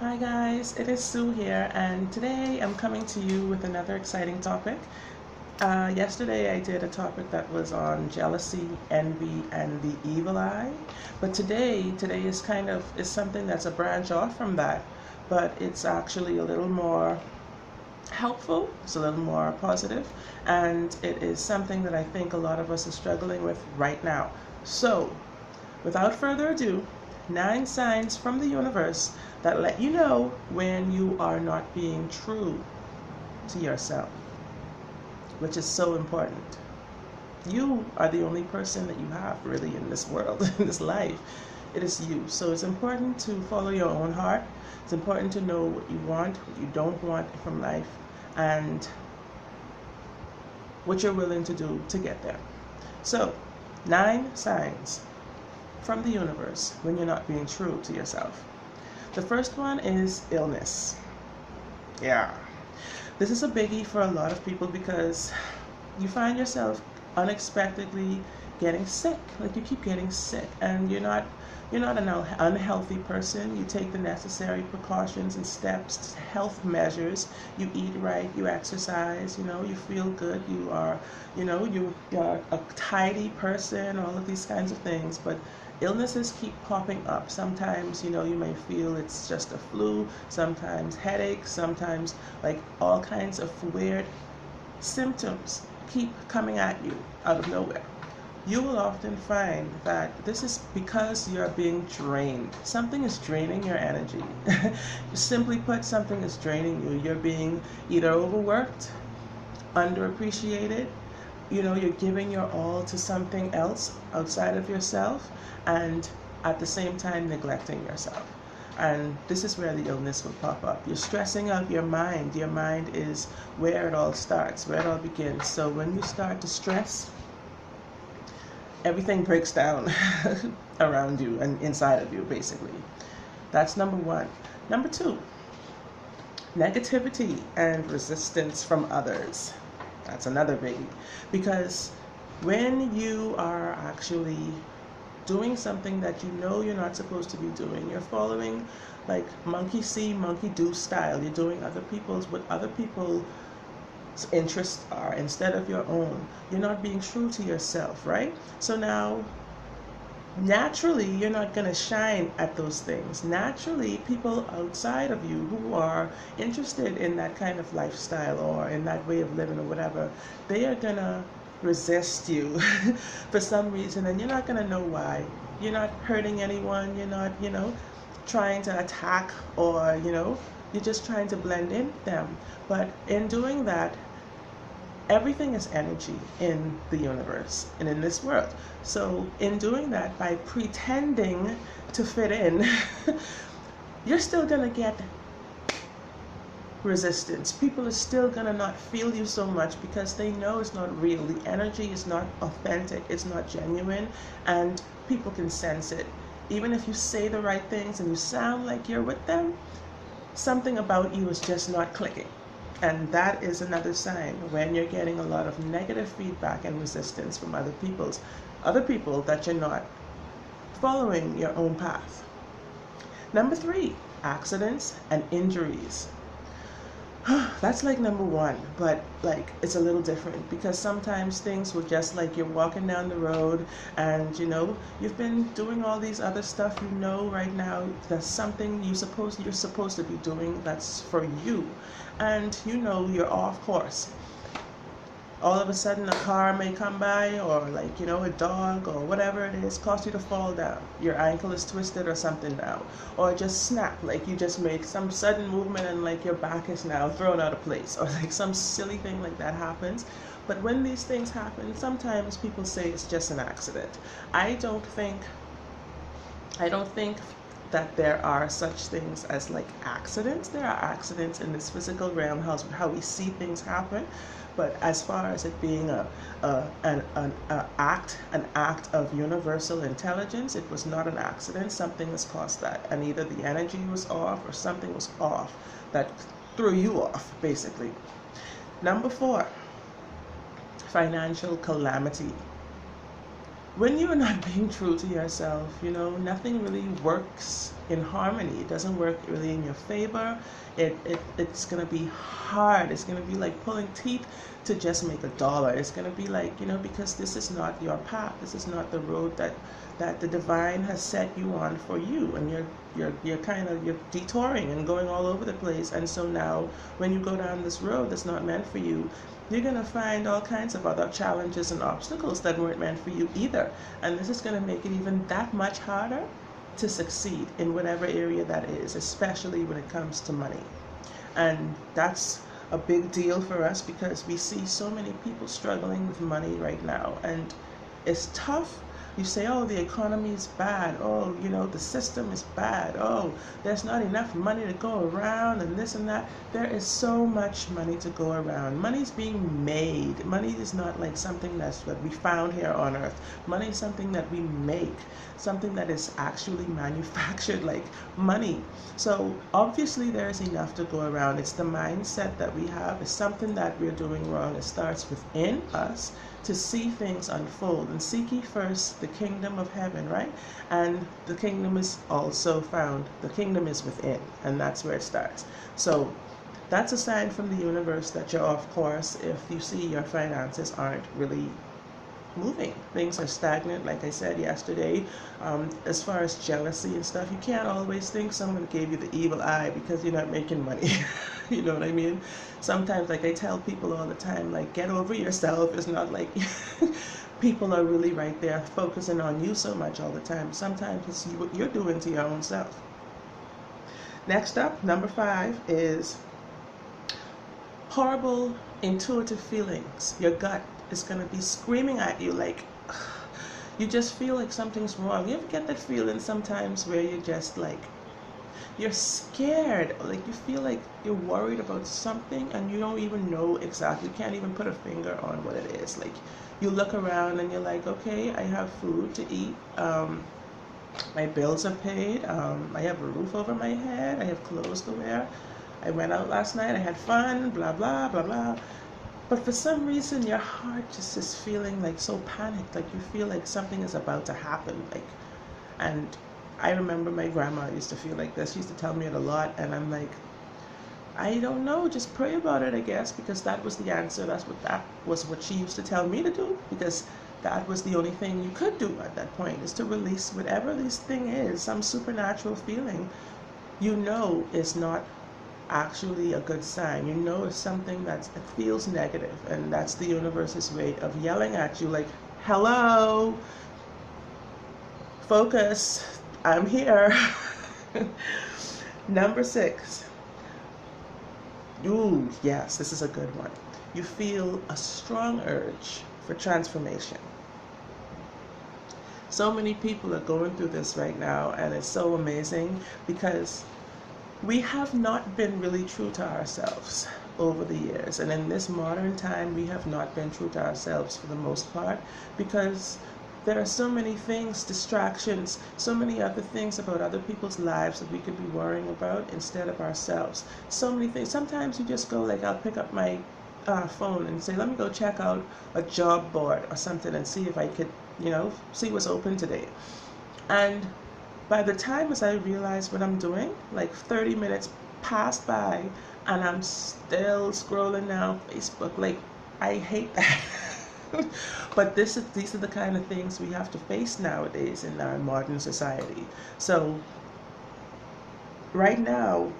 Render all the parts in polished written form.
Hi guys, it is Sue here, and today I'm coming to you with another exciting topic. Yesterday I did a topic that was on jealousy, envy, and the evil eye, but today is something that's a branch off from that, but it's actually a little more helpful. It's a little more positive, and it is something that I think a lot of us are struggling with right now. So, without further ado, 9 signs from the universe that let you know when you are not being true to yourself, which is so important. You are the only person that you have really in this world, in this life. It is you. So it's important to follow your own heart. It's important to know what you want, what you don't want from life, and what you're willing to do to get there. So, 9 signs from the universe when you're not being true to yourself. The first one is illness. Yeah. This is a biggie for a lot of people because you find yourself unexpectedly getting sick. Like you keep getting sick and you're not an unhealthy person. You take the necessary precautions and steps, health measures. You eat right, you exercise, you feel good, you are a tidy person, all of these kinds of things. But illnesses keep popping up. Sometimes, you may feel it's just a flu, sometimes headaches, sometimes like all kinds of weird symptoms keep coming at you out of nowhere. You will often find that this is because you're being drained. Something is draining your energy. Simply put, something is draining you. You're being either overworked, underappreciated, you're giving your all to something else outside of yourself, and at the same time neglecting yourself. And this is where the illness will pop up. You're stressing out your mind. Your mind is where it all starts, where it all begins. So when you start to stress, everything breaks down around you and inside of you, basically. That's number one. Number two, negativity and resistance from others. That's another biggie. Because when you are actually doing something that you know you're not supposed to be doing, you're following like monkey see, monkey do style. You're doing what other people's interests are instead of your own. You're not being true to yourself, right? So now, naturally, you're not going to shine at those things. Naturally, people outside of you who are interested in that kind of lifestyle or in that way of living or whatever, they are going to resist you for some reason, and you're not going to know why. You're not hurting anyone. You're not, trying to attack, or, you're just trying to blend in with them. But in doing that, everything is energy in the universe and in this world. So in doing that, by pretending to fit in, you're still going to get resistance. People are still going to not feel you so much because they know it's not real. The energy is not authentic. It's not genuine, and people can sense it. Even if you say the right things and you sound like you're with them, something about you is just not clicking. And that is another sign when you're getting a lot of negative feedback and resistance from other people that you're not following your own path. Number 3, accidents and injuries. That's like number 1, but like it's a little different because sometimes things will just like you're walking down the road and you've been doing all these other stuff, right now that's something you're supposed to be doing that's for you, and you're off course. All of a sudden a car may come by, or like a dog or whatever it is cause you to fall down. Your ankle is twisted or something now, or just snap, like you just make some sudden movement and like your back is now thrown out of place, or like some silly thing like that happens. But when these things happen, sometimes people say it's just an accident. I don't think that there are such things as like accidents. There are accidents in this physical realm, how we see things happen. But as far as it being an act of universal intelligence, it was not an accident. Something has caused that, and either the energy was off or something was off that threw you off, basically. Number 4, financial calamity. when you're not being true to yourself, nothing really works in harmony. It doesn't work really in your favor. It's going to be hard. It's going to be like pulling teeth to just make $1. It's going to be like, because this is not your path. This is not the road that the divine has set you on for you. And you're detouring and going all over the place. And so now when you go down this road that's not meant for you, you're going to find all kinds of other challenges and obstacles that weren't meant for you either. And this is going to make it even that much harder to succeed in whatever area that is, especially when it comes to money. And that's a big deal for us because we see so many people struggling with money right now. And it's tough. You say, oh, the economy is bad. Oh, the system is bad. Oh, there's not enough money to go around and this and that. There is so much money to go around. Money's being made. Money is not like something that we found here on earth. Money is something that we make, something that is actually manufactured, like money. So obviously there's enough to go around. It's the mindset that we have. It's something that we're doing wrong. It starts within us to see things unfold. And seek ye first the kingdom of heaven, right? And the kingdom is also found, the kingdom is within, and that's where it starts. So that's a sign from the universe that you're off course if you see your finances aren't really moving. Things are stagnant, like I said yesterday. As far as jealousy and stuff, you can't always think someone gave you the evil eye because you're not making money. You know what I mean? Sometimes, like I tell people all the time, like, get over yourself. It's not like people are really right there focusing on you so much all the time. Sometimes it's what you're doing to your own self. Next up, number 5 is horrible intuitive feelings. Your gut is going to be screaming at you like you just feel like something's wrong. You ever get that feeling sometimes where you're just like, you're scared, like you feel like you're worried about something and you don't even know exactly, you can't even put a finger on what it is. Like you look around and you're like, okay, I have food to eat, my bills are paid, I have a roof over my head, I have clothes to wear, I went out last night, I had fun, blah blah blah blah. But for some reason your heart just is feeling like so panicked, like you feel like something is about to happen. And I remember my grandma used to feel like this. She used to tell me it a lot, and I'm like, I don't know, just pray about it, I guess, because that was the answer. That was what she used to tell me to do, because that was the only thing you could do at that point, is to release whatever this thing is, some supernatural feeling. It's not actually a good sign. It's something that feels negative, and that's the universe's way of yelling at you like, hello, focus, I'm here. Number 6. Ooh, yes, this is a good one. You feel a strong urge for transformation. So many people are going through this right now, and it's so amazing because we have not been really true to ourselves over the years. And in this modern time, we have not been true to ourselves for the most part, because there are so many things, distractions, so many other things about other people's lives that we could be worrying about instead of ourselves. So many things. Sometimes you just go, like, I'll pick up my phone and say, let me go check out a job board or something and see if I could, see what's open today. And by the time as I realize what I'm doing, like 30 minutes passed by and I'm still scrolling down Facebook. Like, I hate that. But these are the kind of things we have to face nowadays in our modern society. So right now,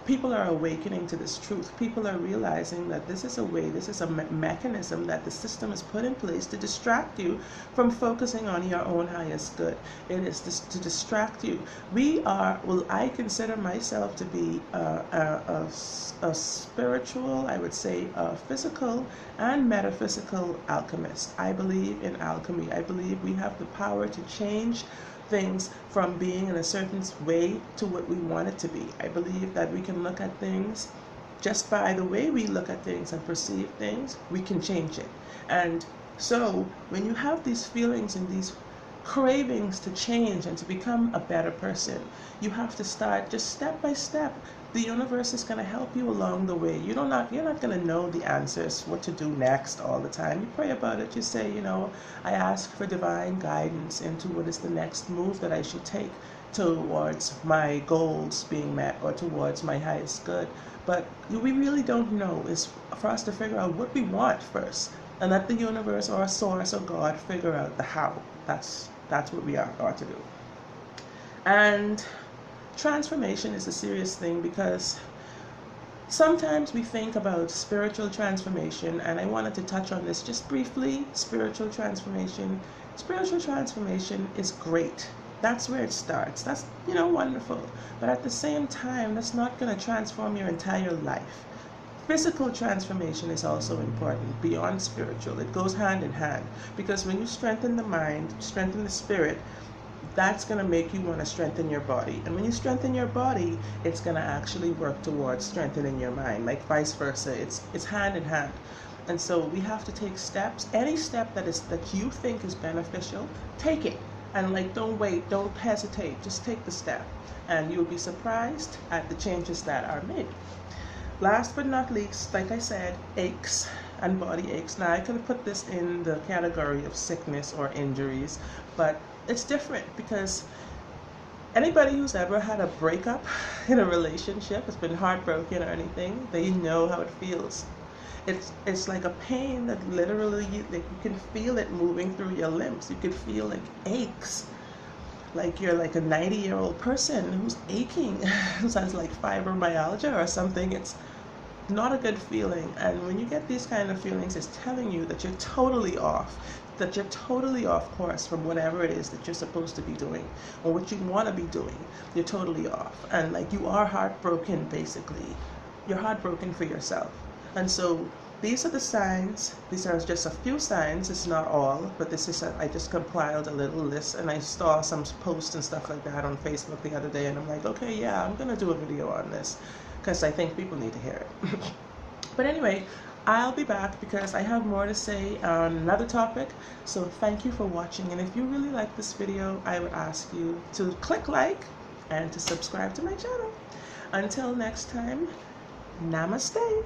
people are awakening to this truth. People are realizing that this is a way, this is a mechanism that the system has put in place to distract you from focusing on your own highest good. It is to distract you. I consider myself to be a spiritual, I would say a physical and metaphysical alchemist. I believe in alchemy. I believe we have the power to change things from being in a certain way to what we want it to be. I believe that we can look at things just by the way we look at things and perceive things, we can change it. And so when you have these feelings and these cravings to change and to become a better person. You have to start just step by step. The universe is going to help you along the way. You're not going to know the answers, what to do next all the time. You pray about it. You say, I ask for divine guidance into what is the next move that I should take towards my goals being met or towards my highest good. But we really don't know. It's for us to figure out what we want first, and let the universe or source or God figure out the how. That's what we are to do. And transformation is a serious thing, because sometimes we think about spiritual transformation, and I wanted to touch on this just briefly. Spiritual transformation is great. That's where it starts. That's, wonderful. But at the same time, that's not going to transform your entire life. Physical transformation is also important beyond spiritual. It goes hand in hand, because when you strengthen the mind, strengthen the spirit, that's going to make you want to strengthen your body. And when you strengthen your body, it's going to actually work towards strengthening your mind, like vice versa. It's hand in hand. And so we have to take steps. Any step that you think is beneficial, take it. And don't wait, don't hesitate, just take the step. And you'll be surprised at the changes that are made. Last but not least, like I said, aches and body aches. Now, I could have put this in the category of sickness or injuries, but it's different, because anybody who's ever had a breakup in a relationship, has been heartbroken or anything, they know how it feels. It's like a pain that literally you can feel it moving through your limbs. You can feel aches. Like you're like a 90-year-old person who's aching, who has fibromyalgia or something. It's not a good feeling. And when you get these kind of feelings, it's telling you that you're totally off. That you're totally off course from whatever it is that you're supposed to be doing or what you want to be doing. You're totally off. And you are heartbroken, basically. You're heartbroken for yourself. And so these are the signs. These are just a few signs. It's not all, but I just compiled a little list, and I saw some posts and stuff like that on Facebook the other day, and I'm like, okay, yeah, I'm going to do a video on this, because I think people need to hear it. But anyway, I'll be back, because I have more to say on another topic. So thank you for watching, and if you really like this video, I would ask you to click like and to subscribe to my channel. Until next time, namaste.